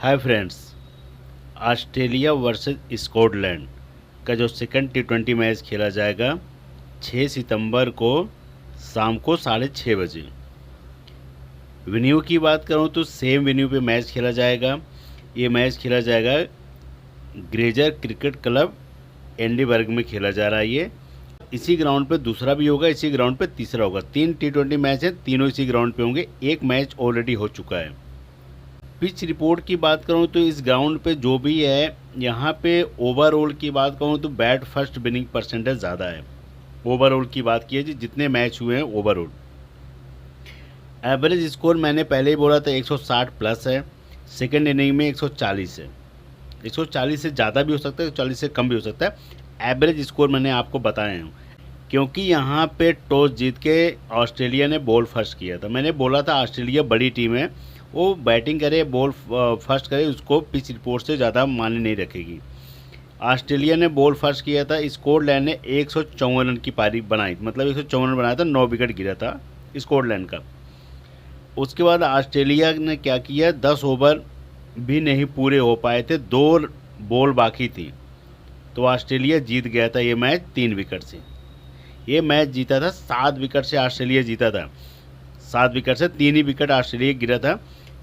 Hi friends, Australia versus Scotland का जो second T20 match खेला जाएगा 6 सितंबर को शाम को 6:30 बजे। वेन्यू की बात करूं तो सेम वेन्यू पे मैच खेला जाएगा। ये मैच खेला जाएगा ग्रेजर क्रिकेट क्लब एंडीबर्ग में खेला जा रहा है। ये इसी ग्राउंड पे दूसरा भी होगा, इसी ग्राउंड पे तीसरा होगा। 3 T20 मैच हैं, तीनों इसी ग्राउंड पे होंगे। एक मैच ऑलरेडी हो चुका है। पिच रिपोर्ट की बात करूं तो इस ग्राउंड पे जो भी है, यहाँ पे ओवरऑल की बात करूं तो बैट फर्स्ट विनिंग परसेंटेज ज़्यादा है। ओवरऑल की बात की है जी, जितने मैच हुए हैं ओवरऑल एवरेज स्कोर मैंने पहले ही बोला था 160 प्लस है। सेकेंड इनिंग में 140 है। 140 से ज़्यादा भी हो सकता है, 140 से कम भी हो सकता है। एवरेज स्कोर मैंने आपको बताए हैं क्योंकि यहाँ पे टॉस जीत के ऑस्ट्रेलिया ने बॉल फर्स्ट किया था। मैंने बोला था ऑस्ट्रेलिया बड़ी टीम है, वो बैटिंग करे बॉल फर्स्ट करे, उसको पिच रिपोर्ट से ज़्यादा मायने नहीं रखेगी। ऑस्ट्रेलिया ने बॉल फर्स्ट किया था। स्कॉटलैंड ने 154 रन की पारी बनाई, मतलब 154 रन बनाया था, 9 विकेट गिरा था स्कॉटलैंड का। उसके बाद ऑस्ट्रेलिया ने क्या किया, 10 ओवर भी नहीं पूरे हो पाए थे, 2 बॉल बाकी थी, तो ऑस्ट्रेलिया जीत गया था ये मैच 3 विकेट से। ये मैच जीता था 7 विकेट से, ऑस्ट्रेलिया जीता था 7 विकेट से। 3 ही विकेट ऑस्ट्रेलिया गिरा था,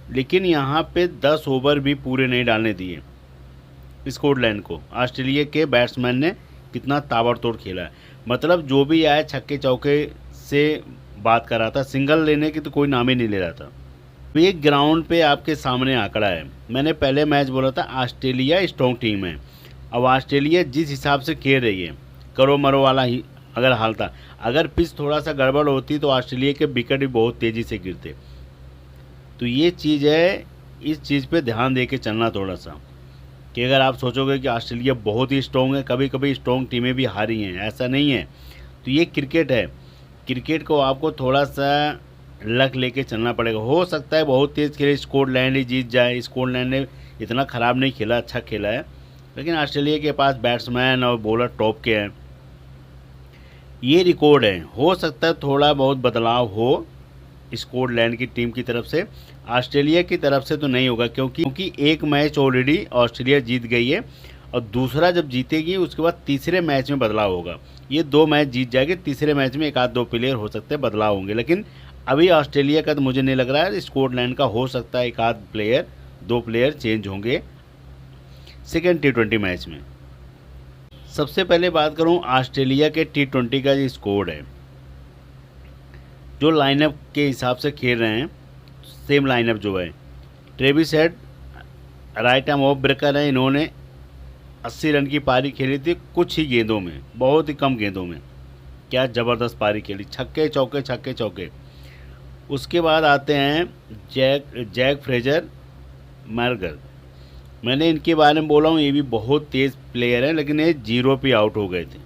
लेकिन यहाँ पे 10 ओवर भी पूरे नहीं डालने दिए स्कॉटलैंड को। ऑस्ट्रेलिया के बैट्समैन ने कितना ताबड़तोड़ खेला है, मतलब जो भी आया छक्के चौके से बात कर रहा था, सिंगल लेने की तो कोई नाम ही नहीं ले रहा था। तो ये ग्राउंड पे आपके सामने आंकड़ा है। मैंने पहले मैच बोला था ऑस्ट्रेलिया स्ट्रॉन्ग टीम है। अब ऑस्ट्रेलिया जिस हिसाब से खेल रही है, करो मरो वाला ही अगर हाल था, अगर पिच थोड़ा सा गड़बड़ होती तो ऑस्ट्रेलिया के विकेट भी बहुत तेज़ी से गिरते। तो ये चीज़ है, इस चीज़ पे ध्यान दे के चलना थोड़ा सा, कि अगर आप सोचोगे कि ऑस्ट्रेलिया बहुत ही स्ट्रॉन्ग है, कभी कभी स्ट्रॉन्ग टीमें भी हारी हैं, ऐसा नहीं है। तो ये क्रिकेट है, क्रिकेट को आपको थोड़ा सा लक लेके चलना पड़ेगा। हो सकता है बहुत तेज़ खेले स्कॉटलैंड ही जीत जाए। स्कॉटलैंड ने इतना ख़राब नहीं खेला, अच्छा खेला है, लेकिन ऑस्ट्रेलिया के पास बैट्समैन और बॉलर टॉप के हैं। ये रिकॉर्ड है, हो सकता है थोड़ा बहुत बदलाव हो स्कॉटलैंड की टीम की तरफ से। ऑस्ट्रेलिया की तरफ से तो नहीं होगा, क्योंकि एक मैच ऑलरेडी ऑस्ट्रेलिया जीत गई है, और दूसरा जब जीतेगी उसके बाद तीसरे मैच में बदलाव होगा। ये 2 मैच जीत जाएगी, तीसरे मैच में एक आध 2 प्लेयर हो सकते हैं बदलाव होंगे, लेकिन अभी ऑस्ट्रेलिया का तो मुझे नहीं लग रहा है। स्कॉटलैंड का हो सकता है एक आध प्लेयर 2 प्लेयर चेंज होंगे सेकेंड T20 मैच में। सबसे पहले बात करूं ऑस्ट्रेलिया के T20 का जो स्कोर है, जो लाइनअप के हिसाब से खेल रहे हैं, सेम लाइनअप जो है, Travis head right arm of breaker है। इन्होंने 80 रन की पारी खेली थी कुछ ही गेंदों में, बहुत ही कम गेंदों में। क्या ज़बरदस्त पारी खेली, छक्के चौके छक्के चौके। उसके बाद आते हैं जैक फ्रेजर मैरगर। मैंने इनके बारे में बोला हूँ, ये भी बहुत तेज़ प्लेयर है, लेकिन ये 0 पे आउट हो गए थे।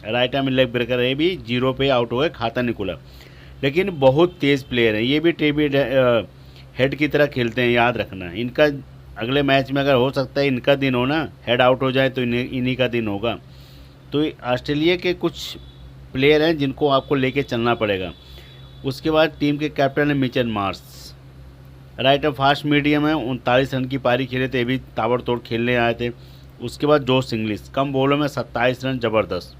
राइट आर्म लेग ब्रेकर है, ये भी 0 पे आउट हो गए, खाता नहीं खुला, लेकिन बहुत तेज़ प्लेयर है। ये भी डेविड हेड की तरह खेलते हैं, याद रखना। इनका अगले मैच में अगर हो सकता है इनका दिन हो ना, हेड आउट हो जाए तो इन्हीं का दिन होगा। तो ऑस्ट्रेलिया के कुछ प्लेयर हैं जिनको आपको लेके चलना पड़ेगा। उसके बाद टीम के कैप्टन है Mitchell Marsh, right arm fast medium है, 39 रन की पारी खेले थे, ये भी ताबड़तोड़ खेलने आए थे। उसके बाद जोश इंग्लिश कम बॉलों में 27 रन, ज़बरदस्त।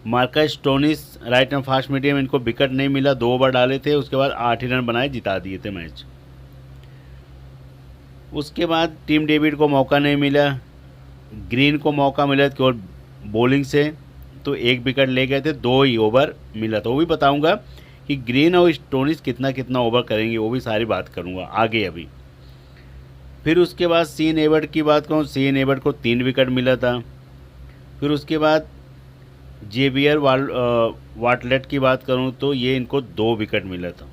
Marcus Stoinis right arm fast medium, इनको विकेट नहीं मिला, 2 ओवर डाले थे, उसके बाद 8 ही रन बनाए, जिता दिए थे मैच। उसके बाद टीम डेविड को मौका नहीं मिला, ग्रीन को मौका मिला केवल बॉलिंग से, तो 1 विकेट ले गए थे, 2 ही ओवर मिला था। वो भी बताऊंगा कि ग्रीन और स्टोनिस कितना कितना ओवर करेंगे, वो भी सारी बात करूंगा आगे अभी। फिर उसके बाद सीन एबर्ट की बात करूँ, सीन एबर्ट को 3 विकेट मिला था। फिर उसके बाद जेवियर वाटलेट की बात करूं तो ये इनको 2 विकेट मिला था।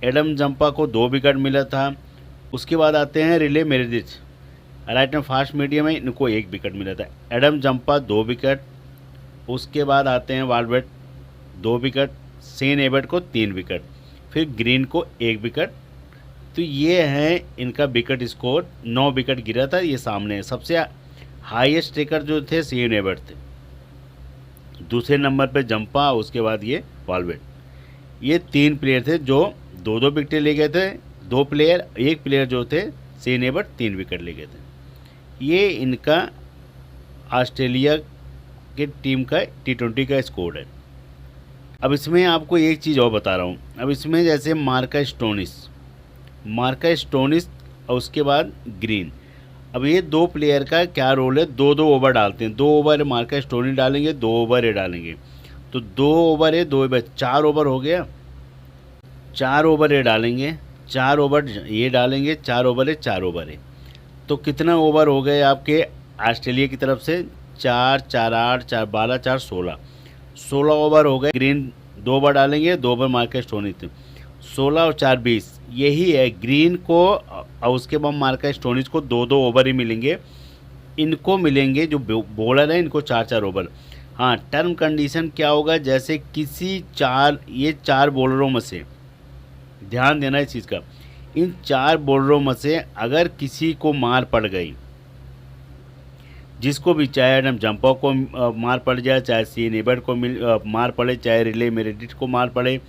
एडम जंपा को 2 विकेट मिला था। उसके बाद आते हैं Riley Meredith, right arm fast medium में, इनको 1 विकेट मिला था। Adam Zampa 2 wicket. उसके बाद आते हैं वालवेट 2 विकेट, सेन एबर्ट को 3 विकेट, फिर ग्रीन को 1 विकेट। तो ये है इनका विकेट स्कोर, 9 विकेट गिरा था। ये सामने है, सबसे हाईएस्ट टेकर जो थे सेन एबर्ट थे, दूसरे नंबर पे जंपा, उसके बाद ये वालवेट। ये 3 प्लेयर थे जो 2-2 विकेटें ले गए थे, 2 प्लेयर, एक प्लेयर जो थे शेन एबर्ट 3 विकेट ले गए थे। ये इनका ऑस्ट्रेलिया के टीम का T20 का स्कोर है। अब इसमें आपको एक चीज़ और बता रहा हूँ। अब इसमें जैसे मार्का स्टोनिस और उसके बाद ग्रीन, अब ये 2 प्लेयर का क्या रोल है, 2-2 ओवर डालते हैं। 2 ओवर मार्का स्टोनिस डालेंगे, 2 ओवर ये डालेंगे, तो 2 ओवर है, 2 ओवर 4 ओवर हो गया। 4 ओवर ये डालेंगे, 4 ओवर ये डालेंगे, 4 ओवर है, 4 ओवर है, तो कितना ओवर हो गए आपके ऑस्ट्रेलिया की तरफ से? 4, 4, 8, 4, 12, 4, 16 ओवर हो गए। ग्रीन 2 ओवर डालेंगे, 2 ओवर मार्का स्टोनिस, 16 और 4, 20। यही है ग्रीन को और उसके बाद मार्का स्टोनिस को 2-2 ओवर ही मिलेंगे। इनको मिलेंगे जो बॉलर है इनको 4-4 ओवर। हाँ, टर्म कंडीशन क्या होगा, जैसे किसी ये 4 बॉलरों में से, ध्यान देना इस चीज़ का, इन 4 बॉलरों में से अगर किसी को मार पड़ गई, जिसको भी, चाहे एडम जंपा को मार पड़ जाए, चाहे शेन एबर्ट को मार पड़े, चाहे रिले मेरेडिथ को मार पड़े,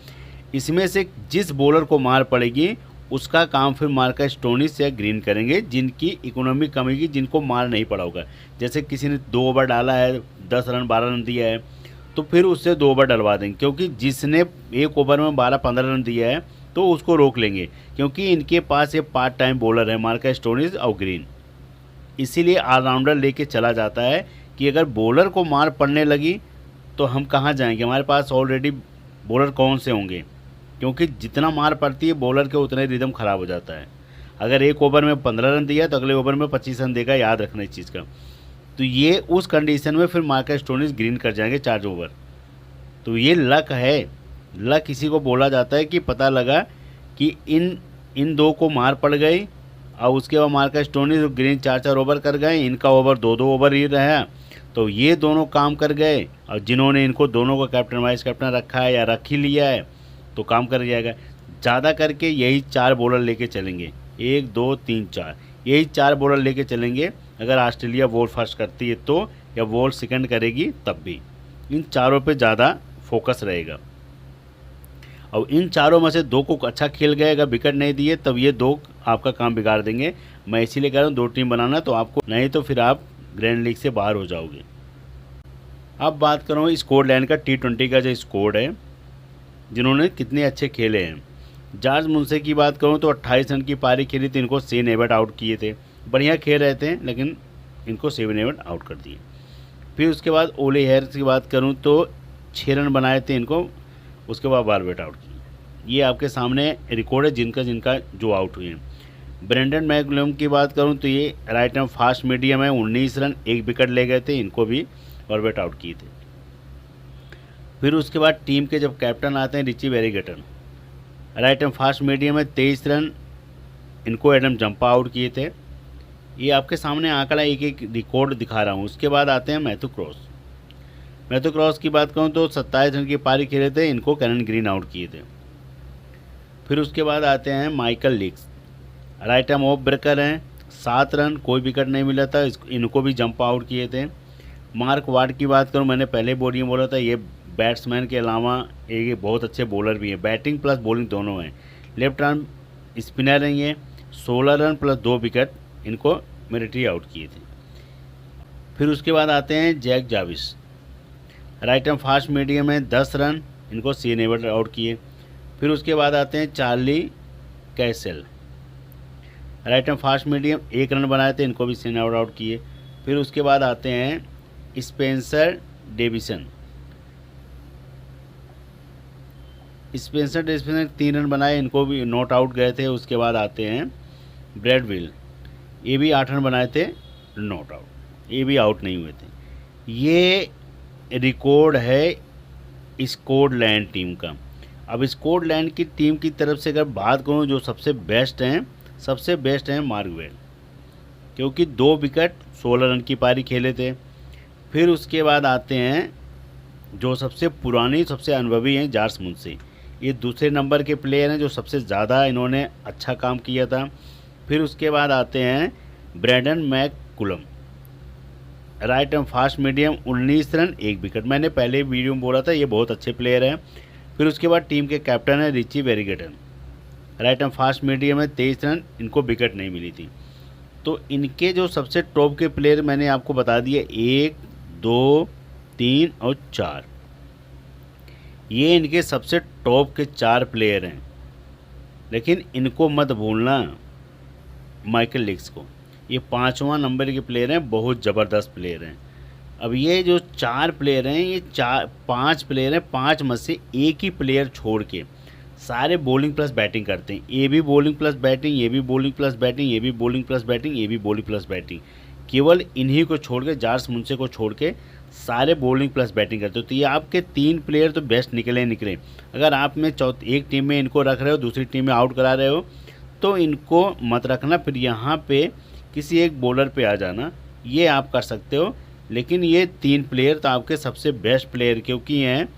इसमें से जिस बॉलर को मार पड़ेगी उसका काम फिर मार्का स्टोनिस या ग्रीन करेंगे, जिनकी इकोनॉमी कम होगी, जिनको मार नहीं पड़ा होगा। जैसे किसी ने 2 ओवर डाला है, 10 रन 12 रन दिया है, तो फिर उससे 2 ओवर डलवा देंगे, क्योंकि जिसने 1 ओवर में 12-15 रन दिया है तो उसको रोक लेंगे, क्योंकि इनके पास ये पार्ट टाइम बॉलर है मार्का स्टोनिस और ग्रीन। इसीलिए ऑलराउंडर लेके चला जाता है कि अगर बॉलर को मार पड़ने लगी तो हम कहाँ जाएंगे, हमारे पास ऑलरेडी बॉलर कौन से होंगे, क्योंकि जितना मार पड़ती है बॉलर के उतना ही रिदम ख़राब हो जाता है। अगर 1 ओवर में 15 रन दिया तो अगले ओवर में 25 रन देगा, याद रखना इस चीज़ का। तो ये उस कंडीशन में फिर मार्का स्टोनिस ग्रीन कर जाएंगे 4 ओवर। तो ये लक है, लक किसी को बोला जाता है कि पता लगा कि इन 2 को मार पड़ गई और उसके बाद मार्का स्टोनिस और ग्रीन 4-4 ओवर कर गए, इनका ओवर 2-2 ओवर ही रहा, तो ये दोनों काम कर गए। और जिन्होंने इनको दोनों को कैप्टन वाइस कैप्टन रखा है या रख ही लिया है तो काम कर जाएगा। ज़्यादा करके यही 4 बॉलर लेके चलेंगे, 1, 2, 3, 4, यही 4 बॉलर लेके चलेंगे। अगर ऑस्ट्रेलिया बॉल फर्स्ट करती है तो, या बॉल सेकंड करेगी तब भी, इन चारों पे ज़्यादा फोकस रहेगा। और इन चारों में से 2 को अच्छा खेल गए, अगर विकेट नहीं दिए तब ये 2 आपका काम बिगाड़ देंगे। मैं इसीलिए कह रहा हूँ 2 टीम बनाना, तो आपको, नहीं तो फिर आप ग्रैंड लीग से बाहर हो जाओगे। अब बात करूँ स्कॉटलैंड का T20 का जो स्कोर है, जिन्होंने कितने अच्छे खेले हैं। जॉर्ज मुंसे की बात करूं तो 28 रन की पारी खेली थी, इनको शेन एबर्ट आउट किए थे। बढ़िया खेल रहे थे लेकिन इनको शेन एबर्ट आउट कर दिए। फिर उसके बाद ओली हैरिस की बात करूं तो 6 रन बनाए थे इनको, उसके बाद बारबेट आउट किए। ये आपके सामने रिकॉर्ड है जिनका जो आउट हुए हैं। ब्रेंडन मैकलम की बात करूँ तो ये राइट आर्म फास्ट मीडियम है, 19 रन 1 विकेट ले गए थे, इनको भी बारबेट आउट किए थे। फिर उसके बाद टीम के जब कैप्टन आते हैं Richie Berrington, right and fast medium में 23 रन, इनको एडम जंपा आउट किए थे। ये आपके सामने आंकड़ा एक रिकॉर्ड दिखा रहा हूँ। उसके बाद आते हैं मैथ्यू क्रॉस की बात करूँ तो 27 रन की पारी खेले थे, इनको कैरन ग्रीन आउट किए थे। फिर उसके बाद आते हैं Michael लिक्स, right arm of breaker हैं, 7 रन, कोई विकेट नहीं मिला था, इनको भी जंप आउट किए थे। मार्क वार्ड की बात करूँ, मैंने पहले बोलिंग बोला था, ये बैट्समैन के अलावा एक बहुत अच्छे बॉलर भी हैं, बैटिंग प्लस बॉलिंग दोनों हैं। लेफ्ट आर्म स्पिनर हैं ये, 16 रन प्लस 2 विकेट, इनको मिलिट्री आउट किए थे। फिर उसके बाद आते हैं जैक जाविस, राइट आर्म फास्ट मीडियम में 10 रन, इनको शेन एबर्ट आउट किए। फिर उसके बाद आते हैं Charlie castle, right arm fast medium 1 run बनाए थे, इनको भी शेन एबर्ट आउट किए। फिर उसके बाद आते हैं स्पेंसर डेविसन, 3 रन बनाए, इनको भी नॉट आउट गए थे। उसके बाद आते हैं ब्रैडविल, ये भी 8 रन बनाए थे, नॉट आउट, ये भी आउट नहीं हुए थे। ये रिकॉर्ड है स्कॉटलैंड टीम का। अब स्कॉटलैंड की टीम की तरफ से अगर बात करूँ, जो सबसे बेस्ट हैं मार्क वेड, क्योंकि 2 विकेट 16 रन की पारी खेले थे। फिर उसके बाद आते हैं जो सबसे पुरानी सबसे अनुभवी हैं जॉर्ज मुंसे, ये दूसरे नंबर के प्लेयर हैं जो सबसे ज़्यादा इन्होंने अच्छा काम किया था। फिर उसके बाद आते हैं Brendon McCullum, right arm fast medium 19 run 1 wicket, मैंने पहले वीडियो में बोला था ये बहुत अच्छे प्लेयर हैं। फिर उसके बाद टीम के कैप्टन है Richie Berrington, right and fast medium में 23 रन, इनको विकेट नहीं मिली थी। तो इनके जो सबसे टॉप के प्लेयर मैंने आपको बता दिए 1, 2, 3 और 4, ये इनके सबसे टॉप के 4 प्लेयर हैं। लेकिन इनको मत भूलना, माइकल लिक्स को, ये 5वां नंबर के प्लेयर हैं, बहुत ज़बरदस्त प्लेयर हैं। अब ये जो 4 प्लेयर हैं, ये 5 प्लेयर हैं, 5 में से एक ही प्लेयर छोड़ के सारे बॉलिंग प्लस बैटिंग करते हैं। ये भी बॉलिंग प्लस बैटिंग, ये भी बॉलिंग प्लस बैटिंग, ये भी बॉलिंग प्लस बैटिंग, ये भी बॉलिंग प्लस बैटिंग। केवल इन्हीं को छोड़ के, जॉर्ज मुंसे को छोड़ के सारे बॉलिंग प्लस बैटिंग करते हो। तो ये आपके 3 प्लेयर तो बेस्ट निकले। अगर आप में एक टीम में इनको रख रहे हो, दूसरी टीम में आउट करा रहे हो, तो इनको मत रखना, फिर यहाँ पे किसी एक बॉलर पे आ जाना, ये आप कर सकते हो। लेकिन ये 3 प्लेयर तो आपके सबसे बेस्ट प्लेयर, क्योंकि ये हैं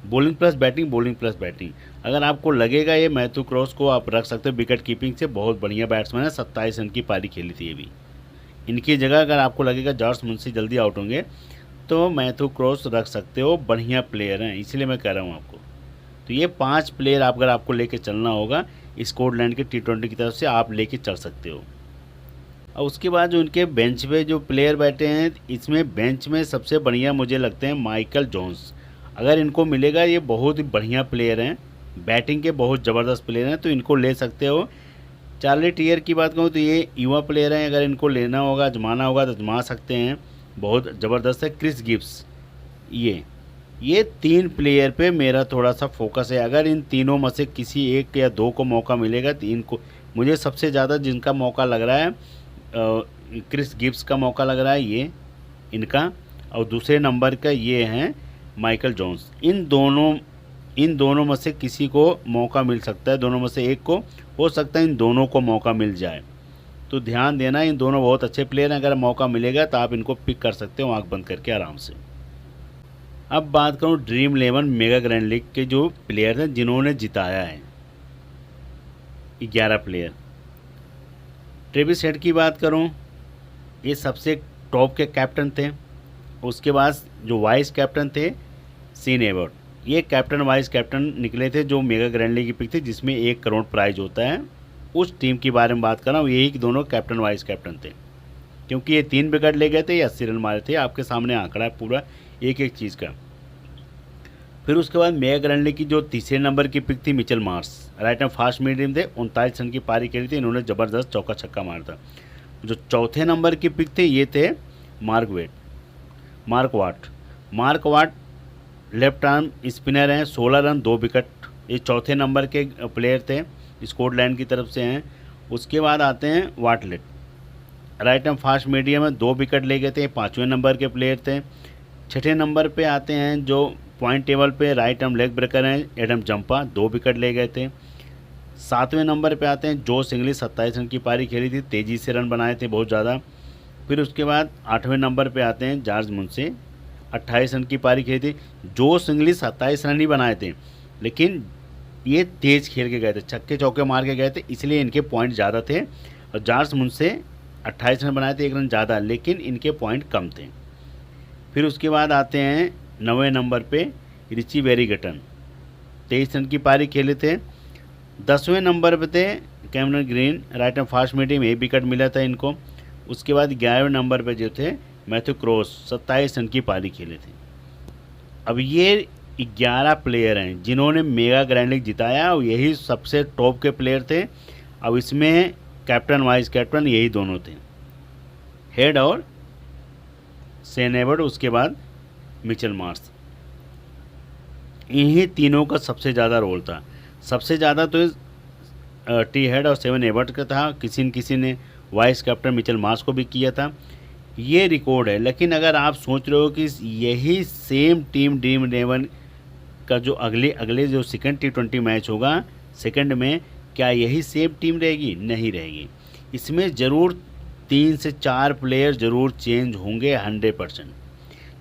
bowling plus batting, bowling plus batting. अगर आपको लगेगा ये मैथ्यू क्रॉस को आप रख सकते हो विकेट कीपिंग से, बहुत बढ़िया बैट्समैन है, 27 रन की पारी खेली थी ये भी। इनकी जगह अगर आपको लगेगा जॉर्ज मुंशी जल्दी आउट होंगे, तो मैथ्यू क्रॉस रख सकते हो, बढ़िया प्लेयर हैं, इसलिए मैं कह रहा हूँ आपको। तो ये 5 प्लेयर अगर आपको लेके चलना होगा स्कॉटलैंड के T20 की तरफ से, आप लेके चल सकते हो। और उसके बाद जो उनके बेंच पे जो प्लेयर बैठे हैं, इसमें बेंच में सबसे बढ़िया मुझे लगते हैं माइकल जोन्स। अगर इनको मिलेगा, ये बहुत ही बढ़िया प्लेयर हैं, बैटिंग के बहुत ज़बरदस्त प्लेयर हैं, तो इनको ले सकते हो। चार्ली टियर की बात करूँ तो ये युवा प्लेयर हैं, अगर इनको लेना होगा, आजमाना होगा तो आजमा सकते हैं, बहुत ज़बरदस्त है। क्रिस गिब्स, ये 3 प्लेयर पे मेरा थोड़ा सा फोकस है। अगर इन तीनों में से किसी एक या 2 को मौका मिलेगा तो इनको, मुझे सबसे ज़्यादा जिनका मौका लग रहा है क्रिस गिब्स का मौका लग रहा है, ये इनका, और दूसरे नंबर का ये हैं माइकल जोन्स। इन दोनों में से किसी को मौका मिल सकता है, दोनों में से एक को, हो सकता है इन दोनों को मौका मिल जाए। तो ध्यान देना, इन दोनों बहुत अच्छे प्लेयर हैं, अगर मौका मिलेगा तो आप इनको पिक कर सकते हो आंख बंद करके आराम से। अब बात करूं ड्रीम 11 मेगा ग्रैंड लीग के जो प्लेयर हैं जिन्होंने जिताया है, 11 प्लेयर। ट्रेविस हेड की बात करूं, ये सबसे टॉप के कैप्टन थे। उसके बाद जो वाइस कैप्टन थे सीन एवर्ट, ये कैप्टन वाइस कैप्टन निकले थे जो मेगा ग्रैंड लीग की पिक थी, जिसमें 1 करोड़ प्राइज होता है। उस टीम के बारे में बात कर रहा हूँ, यही कि दोनों कैप्टन वाइस कैप्टन थे, क्योंकि ये 3 विकेट ले गए थे, ये 80 रन मारे थे। आपके सामने आंकड़ा है पूरा एक चीज़ का। फिर उसके बाद मेगा ग्रैंड लीग की जो तीसरे नंबर की पिक थी Mitchell Marsh, right and fast medium थे, 39 रन की पारी खेली थी, इन्होंने ज़बरदस्त चौका छक्का मारा था। जो चौथे नंबर की पिक थे ये थे Mark Watt left arm spinner हैं, 16 रन 2 विकेट, ये चौथे नंबर के प्लेयर थे, स्कॉटलैंड की तरफ से हैं। उसके बाद आते हैं वाटलेट, राइट एंड फास्ट मीडियम में 2 विकेट ले गए थे, 5वें नंबर के प्लेयर थे। 6ठे नंबर पे आते हैं जो पॉइंट टेबल पे राइट आर्म लेग ब्रेकर हैं, एडम जंपा, 2 विकेट ले गए थे। 7वें नंबर पे आते हैं जोश इंग्लिश, 27 रन की पारी खेली थी, तेज़ी से रन बनाए थे बहुत ज़्यादा। फिर उसके बाद 8वें नंबर पे आते हैं जॉर्ज मुंसे, 28 रन की पारी खेली थी। जोश इंग्लिश 27 रन ही बनाए थे, लेकिन ये तेज़ खेल के गए थे, छक्के चौके मार के गए थे, इसलिए इनके पॉइंट ज़्यादा थे। और जॉर्ज मुंसे 28 रन बनाए थे, 1 रन ज़्यादा, लेकिन इनके पॉइंट कम थे। फिर उसके बाद आते हैं 9वें नंबर पे रिची वेरीगटन, 23 रन की पारी खेले थे। 10वें नंबर पे थे Cameron green, right and fast medium, 1 wicket मिला था इनको। उसके बाद 11वें नंबर पे जो थे मैथ्यू क्रॉस, 27 रन की पारी खेले थे। अब ये 11 प्लेयर हैं जिन्होंने मेगा ग्रैंड लीग जिताया, और यही सबसे टॉप के प्लेयर थे। अब इसमें कैप्टन वाइस कैप्टन यही दोनों थे, हेड और शेन एवर्ट, उसके बाद मिचेल मार्श। इन्हीं तीनों का सबसे ज़्यादा रोल था। सबसे ज़्यादा तो टी हेड और शेन एवर्ट का था, किसी ने वाइस कैप्टन मिचेल मार्श को भी किया था। ये रिकॉर्ड है। लेकिन अगर आप सोच रहे हो कि यही सेम टीम ड्रीम 11 का जो अगले जो सेकंड T20 मैच होगा, सेकंड में क्या यही सेम टीम रहेगी? नहीं रहेगी। इसमें ज़रूर 3 से 4 प्लेयर ज़रूर चेंज होंगे 100%।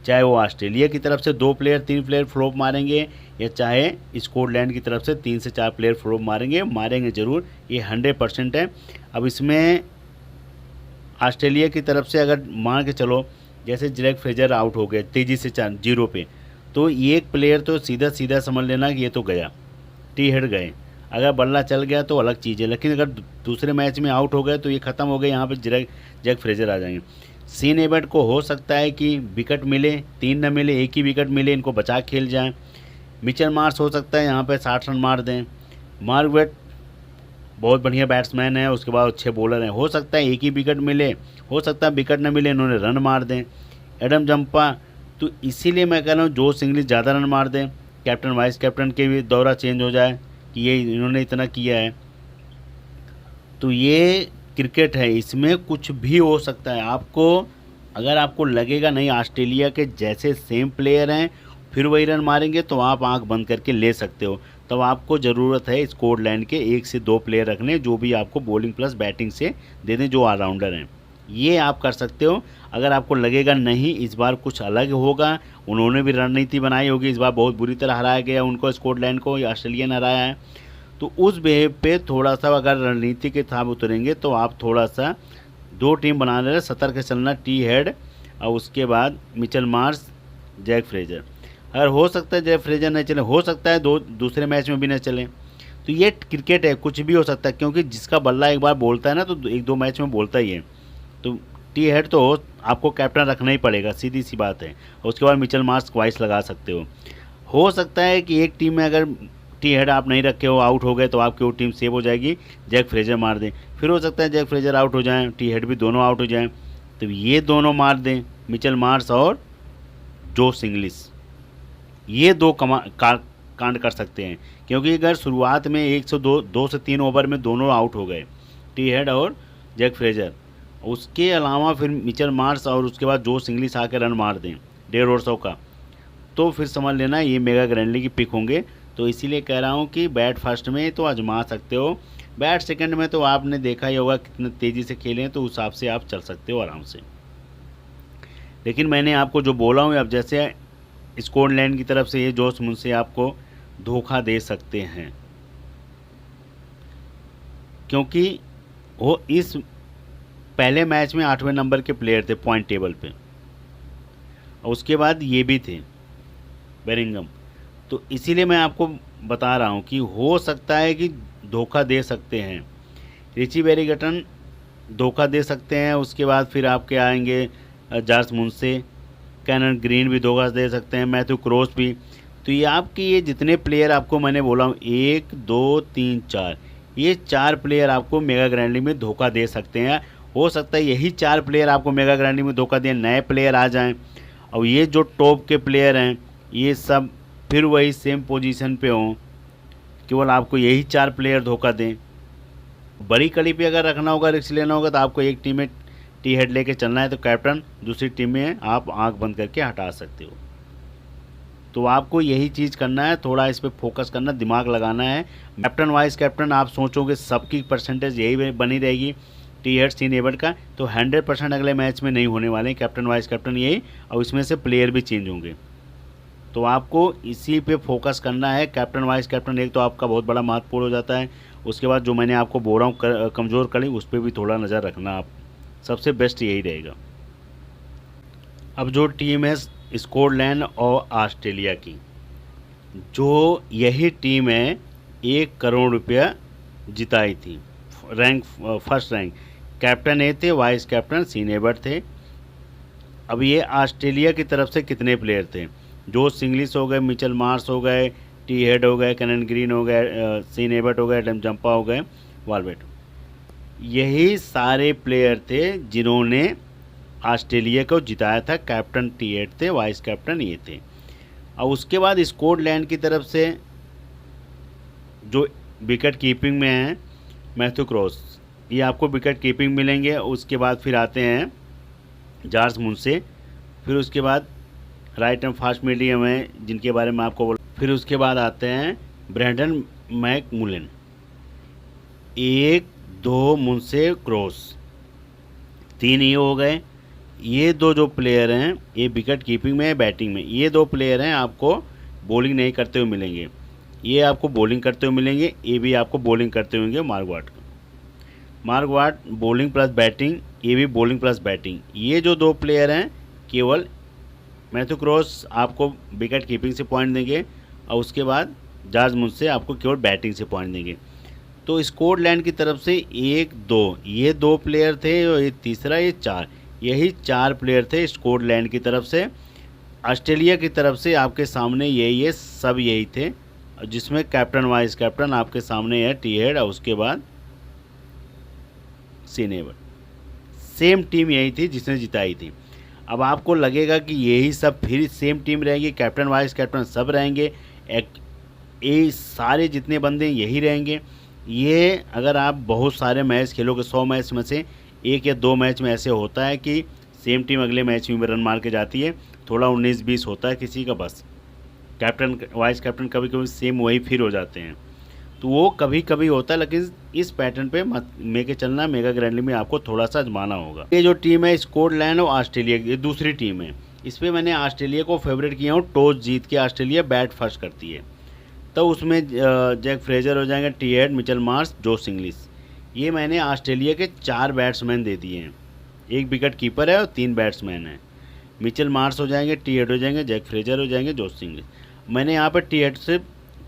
चाहे वो ऑस्ट्रेलिया की तरफ से 2 प्लेयर 3 प्लेयर फ्लॉप मारेंगे, या चाहे स्कॉटलैंड की तरफ से 3 से 4 प्लेयर फ्लॉप मारेंगे ज़रूर, ये 100% है। अब इसमें ऑस्ट्रेलिया की तरफ से अगर मान के चलो जैसे जैक फ्रेजर आउट हो गए तेज़ी से 0 पे, तो एक प्लेयर तो सीधा समझ लेना कि ये तो गया, टी हेड गए। अगर बल्ला चल गया तो अलग चीज़ है, लेकिन अगर दूसरे मैच में आउट हो गए तो ये ख़त्म हो गए, यहाँ पे जैक फ्रेजर आ जाएंगे। सीन एबर्ट को हो सकता है कि विकेट मिले, 3 न मिले, एक ही विकेट मिले, इनको बचा खेल जाएँ। मिचेल मार्श हो सकता है यहाँ पे 60 रन मार दें। मार्क वेट बहुत बढ़िया बैट्समैन है, उसके बाद अच्छे बॉलर हैं, हो सकता है एक ही विकेट मिले, हो सकता है विकेट न मिले, इन्होंने रन मार दें। एडम जंपा, तो इसीलिए मैं कह रहा हूँ जोश इंग्लिश ज़्यादा रन मार दें, कैप्टन वाइस कैप्टन के भी दौरा चेंज हो जाए कि ये इन्होंने इतना किया है। तो ये क्रिकेट है, इसमें कुछ भी हो सकता है। अगर आपको लगेगा नहीं ऑस्ट्रेलिया के जैसे सेम प्लेयर हैं फिर वही रन मारेंगे, तो आप आंख बंद करके ले सकते हो। तब आपको ज़रूरत है स्कॉटलैंड के 1 से 2 प्लेयर रखने, जो भी आपको बॉलिंग प्लस बैटिंग से दे दें, जो ऑलराउंडर हैं। ये आप कर सकते हो। अगर आपको लगेगा नहीं इस बार कुछ अलग होगा, उन्होंने भी रणनीति बनाई होगी, इस बार बहुत बुरी तरह हराया गया उनको, स्कॉटलैंड को ऑस्ट्रेलिया ने हराया है, तो उस बेहद पे थोड़ा सा अगर रणनीति के थाप उतरेंगे तो आप थोड़ा सा 2 टीम बना ले, सतर्क चलना, टी हेड और उसके बाद मिचेल मार्श, जैक फ्रेजर। अगर हो सकता है जैक फ्रेजर नहीं चले, हो सकता है दूसरे मैच में भी न चले, तो ये क्रिकेट है, कुछ भी हो सकता है, क्योंकि जिसका बल्ला एक बार बोलता है ना तो 1-2 मैच में बोलता ही है। तो टी हेड तो आपको कैप्टन रखना ही पड़ेगा, सीधी सी बात है। और उसके बाद मिचेल मार्श वाइस लगा सकते हो सकता है कि एक टीम में अगर टी हेड आप नहीं रखे हो, आउट हो गए, तो आपकी वो टीम सेव हो जाएगी, जैक फ्रेजर मार दें। फिर हो सकता है जैक फ्रेजर आउट हो जाएं, टी हेड भी दोनों आउट हो जाएं, तो ये दोनों मार दें, मिचेल मार्श और जोश इंग्लिश, ये 2 कांड कर सकते हैं। क्योंकि अगर शुरुआत में 2 से 3 ओवर में दोनों आउट हो गए, टी हेड और जैक फ्रेजर, उसके अलावा फिर मिचेल मार्श और उसके बाद जोश इंग्लिश आकर रन मार दें 150 का, तो फिर समझ लेना ये मेगा ग्रैंडली की पिक होंगे। तो इसीलिए कह रहा हूँ कि बैट फर्स्ट में तो आजमा सकते हो, बैट सेकंड में तो आपने देखा ही होगा कितने तेज़ी से खेले हैं, तो उस हिसाब से आप चल सकते हो आराम से। लेकिन मैंने आपको जो बोला हूँ, अब जैसे स्कॉटलैंड की तरफ से ये जोश मुझसे आपको धोखा दे सकते हैं, क्योंकि वो इस पहले मैच में 8वें नंबर के प्लेयर थे पॉइंट टेबल पे, और उसके बाद ये भी थे बेरिंगम। तो इसीलिए मैं आपको बता रहा हूँ कि हो सकता है कि धोखा दे सकते हैं, रिची बेरिंगटन धोखा दे सकते हैं, उसके बाद फिर आपके आएंगे जॉर्ज मुंसे, कैनन ग्रीन भी धोखा दे सकते हैं, मैथ्यू क्रॉस भी। तो ये जितने प्लेयर आपको मैंने बोला हूँ 1 2 3 4, ये 4 प्लेयर आपको मेगा ग्रैंडली में धोखा दे सकते हैं। हो सकता है यही 4 प्लेयर आपको मेगा ग्रैंडली में धोखा दें, नए प्लेयर आ जाएं, और ये जो टॉप के प्लेयर हैं ये सब फिर वही सेम पोजीशन पे हों, केवल आपको यही 4 प्लेयर धोखा दें। बड़ी कड़ी पे अगर रखना होगा, रिस्क लेना होगा, तो आपको एक टीम में टी हेड लेके चलना है, तो कैप्टन दूसरी टीम में आप आंख बंद करके हटा सकते हो। तो आपको यही चीज़ करना है, थोड़ा इस पर फोकस करना, दिमाग लगाना है। कैप्टन वाइस कैप्टन आप सोचोगे सबकी परसेंटेज यही बनी रहेगी टी हेड सीन एबर्ट का, तो 100% अगले मैच में नहीं होने वाले कैप्टन वाइस कैप्टन यही, और इसमें से प्लेयर भी चेंज होंगे। तो आपको इसी पे फोकस करना है। कैप्टन वाइस कैप्टन एक तो आपका बहुत बड़ा महत्वपूर्ण हो जाता है, उसके बाद जो मैंने आपको बोल रहा हूँ कमज़ोर कड़ी, उस पर भी थोड़ा नज़र रखना, आप सबसे बेस्ट यही रहेगा। अब जो टीम है स्कॉटलैंड और ऑस्ट्रेलिया की, जो यही टीम है 1 करोड़ रुपया जिताई थी, फर्स्ट रैंक, कैप्टन ये थे, वाइस कैप्टन सीन एबर्ट थे। अब ये ऑस्ट्रेलिया की तरफ से कितने प्लेयर थे, जोश इंग्लिश हो गए, मिचेल मार्श हो गए, टी हेड हो गए, कैनन ग्रीन हो गए, सीन एबर्ट हो गए, एडम जंपा हो गए, वालवेट, यही सारे प्लेयर थे जिन्होंने ऑस्ट्रेलिया को जिताया था। कैप्टन टी हेड थे, वाइस कैप्टन ये थे। और उसके बाद स्कॉटलैंड की तरफ से जो विकेट कीपिंग में हैं मैथ्यू क्रॉस, ये आपको विकेट कीपिंग मिलेंगे। उसके बाद फिर आते हैं जॉर्ज मुंसे, फिर उसके बाद राइट एंड फास्ट मीडियम है जिनके बारे में आपको बोल, फिर उसके बाद आते हैं ब्रैंडन मैकमुलन, 1 2 मुंसे क्रॉस, 3 ये हो गए। ये 2 जो प्लेयर हैं ये विकेट कीपिंग में, बैटिंग में, ये 2 प्लेयर हैं आपको बॉलिंग नहीं करते हुए मिलेंगे, ये आपको बॉलिंग करते हुए मिलेंगे, ये भी आपको बॉलिंग करते होंगे। मार्गवाट बॉलिंग प्लस बैटिंग, ये भी बॉलिंग प्लस बैटिंग। ये जो 2 प्लेयर हैं केवल मैथ्यू क्रॉस आपको विकेट कीपिंग से पॉइंट देंगे, और उसके बाद जॉर्ज मुझसे आपको केवल बैटिंग से पॉइंट देंगे। तो स्कॉटलैंड की तरफ से 1-2 ये 2 प्लेयर थे और ये तीसरा ये 4, यही 4 प्लेयर थे स्कॉटलैंड की तरफ से। ऑस्ट्रेलिया की तरफ से आपके सामने यही सब यही थे, जिसमें कैप्टन वाइस कैप्टन आपके सामने है टी हेड और उसके बाद सीनेवर। सेम टीम यही थी जिसने जिताई थी। अब आपको लगेगा कि यही सब फिर सेम टीम रहेगी, कैप्टन वाइस कैप्टन सब रहेंगे, ये सारे जितने बंदे यही रहेंगे। ये अगर आप बहुत सारे मैच खेलोगे, 100 मैच में से 1 या 2 मैच में ऐसे होता है कि सेम टीम अगले मैच में रन मार के जाती है, थोड़ा 19-20 होता है किसी का, बस कैप्टन वाइस कैप्टन कभी कभी सेम वही फिर हो जाते हैं, तो वो कभी कभी होता है। लेकिन इस पैटर्न पे मत लेके चलना, मेगा ग्रैंडली में आपको थोड़ा सा आजमाना होगा। ये जो टीम है स्कॉटलैंड और ऑस्ट्रेलिया, ये दूसरी टीम है, इस पर मैंने ऑस्ट्रेलिया को फेवरेट किया हूँ। टॉस जीत के ऑस्ट्रेलिया बैट फर्स्ट करती है, तो उसमें जैक फ्रेजर हो जाएंगे, टी हेड, मिचेल मार्श, जोश इंग्लिश। ये मैंने ऑस्ट्रेलिया के 4 बैट्समैन दे दिए हैं, 1 विकेट कीपर है और 3 बैट्समैन हैं। मिचेल मार्श हो जाएंगे, टी हेड हो जाएंगे, जैक फ्रेजर हो जाएंगे, जोश इंग्लिश। मैंने यहाँ पर टी हेड से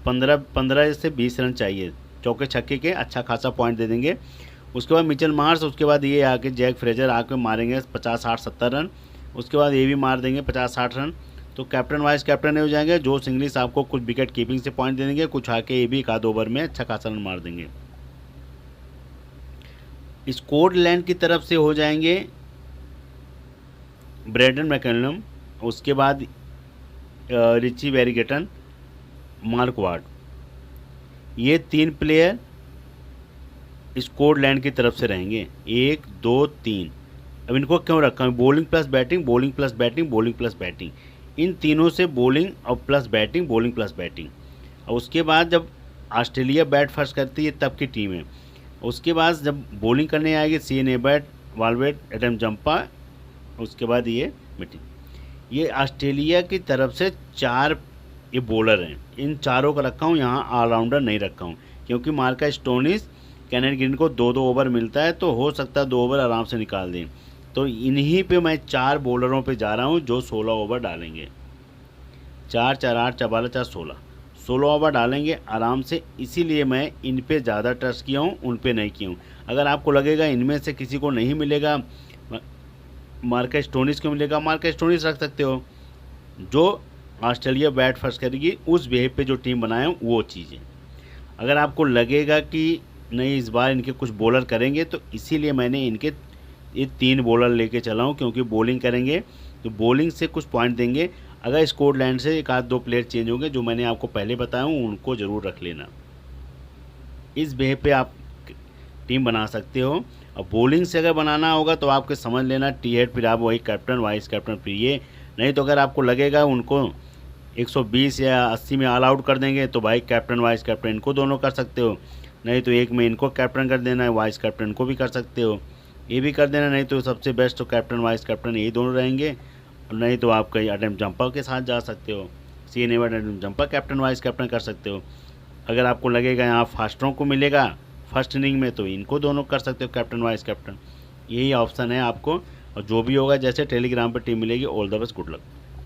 15 से 20 रन चाहिए, चौके छक्के के अच्छा खासा पॉइंट दे देंगे। उसके बाद मिचेल मार्श, उसके बाद ये आके जैक फ्रेजर आके मारेंगे 50-60-70 रन, उसके बाद ये भी मार देंगे 50-60 रन। तो कैप्टन वाइस कैप्टन हो जाएंगे। जोश इंग्लिश आपको कुछ विकेट कीपिंग से पॉइंट दे देंगे, कुछ आके ये भी 1 आध ओवर में अच्छा खासा रन मार देंगे। स्कॉटलैंड की तरफ से हो जाएंगे ब्रेंडन मैकलम, उसके बाद रिची वेरिगेटन, मार्क वार्ड। ये 3 प्लेयर स्कॉटलैंड की तरफ से रहेंगे, 1 2 3। अब इनको क्यों रखा है? Bowling plus batting, bowling plus batting, bowling plus batting, इन तीनों से बॉलिंग और plus batting, bowling plus batting. और उसके बाद जब ऑस्ट्रेलिया बैट फर्स्ट करती है तब की टीम है। उसके बाद जब बॉलिंग करने आएगी सीएन एबर्ट, वाल्वेट, एडम जंपा, उसके बाद ये मीटिंग। ये ऑस्ट्रेलिया की तरफ से 4 ये बॉलर हैं, इन चारों का रखा हूँ, यहाँ ऑलराउंडर नहीं रखा हूँ, क्योंकि मार्का स्टोनिस, कैनन ग्रीन को 2-2 ओवर मिलता है, तो हो सकता है 2 ओवर आराम से निकाल दें। तो इन्हीं पे मैं 4 बॉलरों पे जा रहा हूँ जो 16 ओवर डालेंगे। 4 4 8 4 4 16 ओवर डालेंगे आराम से, इसीलिए मैं इन पे ज़्यादा ट्रस्ट किया हूँ, उन पे नहीं किया हूँ। अगर आपको लगेगा इनमें से किसी को नहीं मिलेगा, मार्का स्टोनिस को मिलेगा, मार्का स्टोनिस रख सकते हो। जो ऑस्ट्रेलिया बैट फर्स्ट करेगी उस बेस पे जो टीम बनाए वो चीज़ें। अगर आपको लगेगा कि नहीं इस बार इनके कुछ बॉलर करेंगे, तो इसीलिए मैंने इनके ये 3 बॉलर लेके चला हूँ, क्योंकि बॉलिंग करेंगे तो बॉलिंग से कुछ पॉइंट देंगे। अगर स्कॉटलैंड से 1 आध 2 प्लेयर चेंज होंगे जो मैंने आपको पहले बताया हूँ, उनको ज़रूर रख लेना। इस बेस पे आप टीम बना सकते हो। और बॉलिंग से अगर बनाना होगा तो आपके समझ लेना टी हेड, फिर आप वही कैप्टन वाइस कैप्टन, फिर ये नहीं तो अगर आपको लगेगा उनको 120 या 80 में ऑल आउट कर देंगे, तो भाई कैप्टन वाइस कैप्टन इनको दोनों कर सकते हो। नहीं तो 1 में इनको कैप्टन कर देना है, वाइस कैप्टन को भी कर सकते हो, ये भी कर देना। नहीं तो सबसे बेस्ट तो कैप्टन वाइस कैप्टन यही दोनों रहेंगे। नहीं तो आप कहीं एडम जंपा के साथ जा सकते हो, Sean Abbott, Adam Zampa captain vice captain कर सकते हो। अगर आपको लगेगा यहाँ फास्टरों को मिलेगा फर्स्ट इनिंग में, तो इनको दोनों कर सकते हो कैप्टन वाइस कैप्टन। यही ऑप्शन है आपको, और जो भी होगा जैसे टेलीग्राम पर टीम मिलेगी। All the best, good luck.